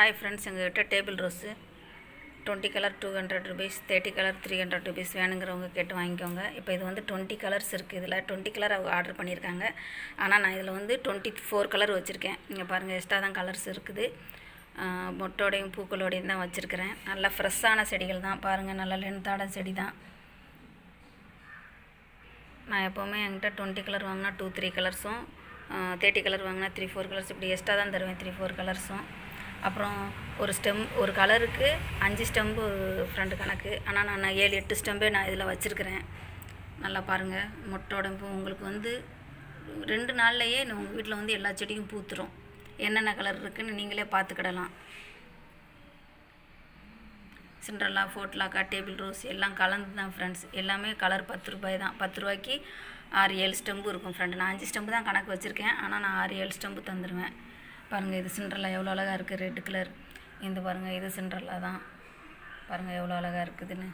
Hi friends, எங்கள்கிட்ட table rose 20 colour 200 rupees, 30 colour 300 rupees வேணுங்கிறவங்க கேட்டு வாங்கிக்கோங்க. இப்போ இது வந்து 20 கலர்ஸ் இருக்குது. இதில் 20 கலர் அவங்க ஆர்டர் பண்ணியிருக்காங்க. ஆனால் நான் இதில் வந்து 24 கலர் வச்சுருக்கேன். இங்கே பாருங்கள், எக்ஸ்ட்ரா தான் கலர்ஸ் இருக்குது. மொட்டோடையும் பூக்களோடையும் தான் வச்சுருக்கிறேன். நல்லா ஃப்ரெஷ்ஷான செடிகள் தான். பாருங்கள், நல்லா லென்த்தான செடி தான். நான் எப்போவுமே என்கிட்ட 20 கலர் வாங்கினா 2-3 கலர்ஸும், 30 கலர் வாங்கினா 3-4 கலர்ஸ், இப்படி எக்ஸ்ட்ரா தான் தருவேன், 3-4 கலர்ஸும். அப்புறம் ஒரு கலருக்கு 5 ஸ்டெம்பு ஃப்ரெண்டு கணக்கு. ஆனால் நான் 7-8 ஸ்டெம்பே நான் இதில் வச்சுருக்கிறேன். நல்லா பாருங்கள், மொட்டோட பூ உங்களுக்கு வந்து 2 நாள்லையே உங்கள் வீட்டில் வந்து எல்லா செடியும் பூத்துரும். என்னென்ன கலர் இருக்குதுன்னு நீங்களே பார்த்துக்கிடலாம். சிண்ட்ரெல்லா, ஃபோட்லாக்கா, டேபிள் ரோஸ் எல்லாம் கலந்து தான் ஃப்ரெண்ட்ஸ். எல்லாமே கலர் 10 ரூபாய் தான். 10 ரூபாய்க்கு 6-7 ஸ்டெம்பு இருக்கும் ஃப்ரெண்டு. நான் 5 ஸ்டெம்பு தான் கணக்கு வச்சுருக்கேன். ஆனால் நான் 6-7 ஸ்டெம்பு தந்துடுவேன். பாருங்கள், இது சிண்ட்ரெல்லா எவ்வளோ அழகாக இருக்குது, ரெட் கலர். இந்த பாருங்கள், இது சிண்ட்ரெல்லா தான். பாருங்கள் எவ்வளோ அழகாக இருக்குதுன்னு.